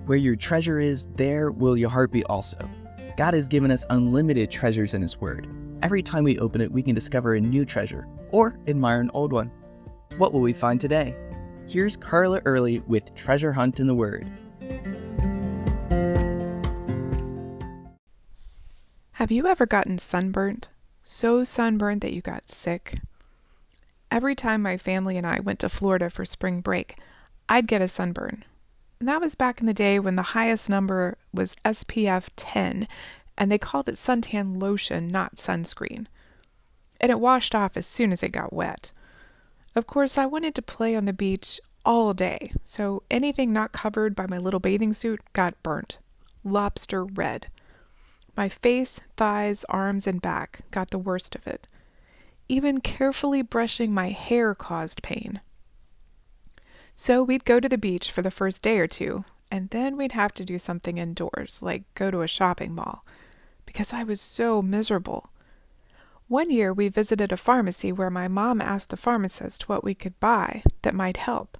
Where your treasure is, there will your heart be also. God has given us unlimited treasures in His Word. Every time we open it, we can discover a new treasure or admire an old one. What will we find today? Here's Carla Early with Treasure Hunt in the Word. Have you ever gotten sunburnt? So sunburnt that you got sick? Every time my family and I went to Florida for spring break, I'd get a sunburn. And that was back in the day when the highest number was SPF 10, and they called it suntan lotion, not sunscreen. And it washed off as soon as it got wet. Of course, I wanted to play on the beach all day, so anything not covered by my little bathing suit got burnt. Lobster red. My face, thighs, arms, and back got the worst of it. Even carefully brushing my hair caused pain. So we'd go to the beach for the first day or two, and then we'd have to do something indoors, like go to a shopping mall, because I was so miserable. One year we visited a pharmacy where my mom asked the pharmacist what we could buy that might help.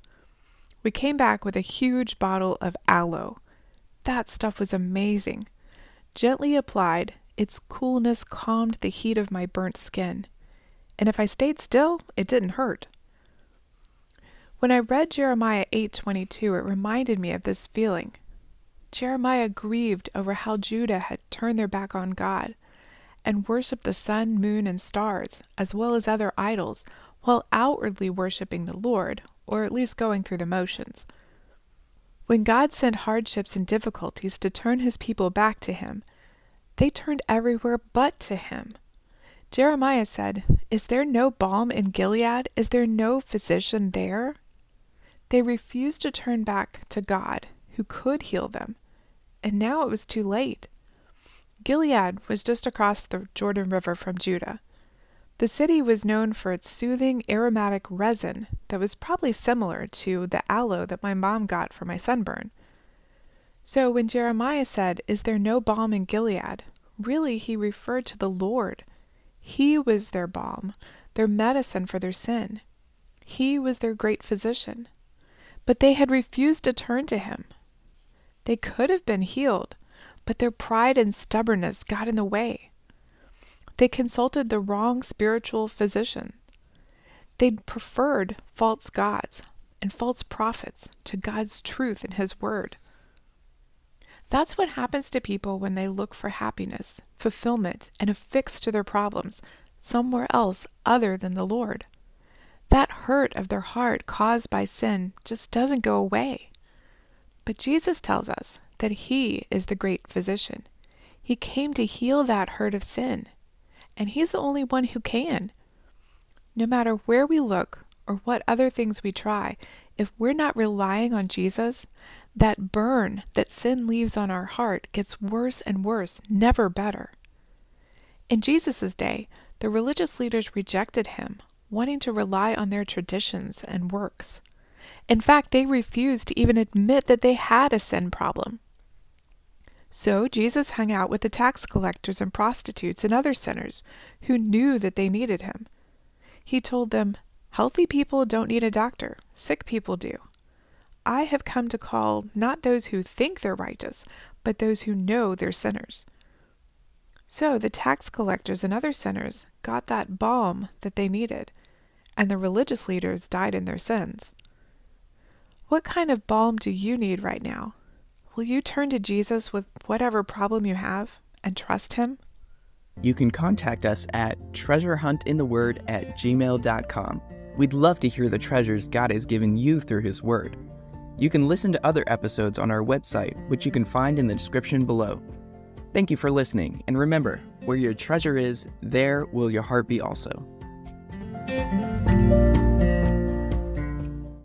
We came back with a huge bottle of aloe. That stuff was amazing. Gently applied, its coolness calmed the heat of my burnt skin. And if I stayed still, it didn't hurt. When I read Jeremiah 8:22, it reminded me of this feeling. Jeremiah grieved over how Judah had turned their back on God and worshipped the sun, moon, and stars, as well as other idols, while outwardly worshiping the Lord, or at least going through the motions. When God sent hardships and difficulties to turn His people back to Him, they turned everywhere but to Him. Jeremiah said, "Is there no balm in Gilead? Is there no physician there?" They refused to turn back to God, who could heal them, and now it was too late. Gilead was just across the Jordan River from Judah. The city was known for its soothing aromatic resin that was probably similar to the aloe that my mom got for my sunburn. So when Jeremiah said, "Is there no balm in Gilead?" really he referred to the Lord. He was their balm, their medicine for their sin. He was their great physician. But they had refused to turn to Him. They could have been healed, but their pride and stubbornness got in the way. They consulted the wrong spiritual physician. They'd preferred false gods and false prophets to God's truth and His Word. That's what happens to people when they look for happiness, fulfillment, and a fix to their problems somewhere else other than the Lord. That hurt of their heart caused by sin just doesn't go away. But Jesus tells us that He is the great physician. He came to heal that hurt of sin, and He's the only one who can. No matter where we look or what other things we try, if we're not relying on Jesus, that burn that sin leaves on our heart gets worse and worse, never better. In Jesus' day, the religious leaders rejected Him, wanting to rely on their traditions and works. In fact, they refused to even admit that they had a sin problem. So Jesus hung out with the tax collectors and prostitutes and other sinners who knew that they needed Him. He told them, "Healthy people don't need a doctor, sick people do. I have come to call not those who think they're righteous, but those who know they're sinners." So the tax collectors and other sinners got that balm that they needed, and the religious leaders died in their sins. What kind of balm do you need right now? Will you turn to Jesus with whatever problem you have and trust Him? You can contact us at treasurehuntintheword@gmail.com. We'd love to hear the treasures God has given you through His Word. You can listen to other episodes on our website, which you can find in the description below. Thank you for listening, and remember, where your treasure is, there will your heart be also.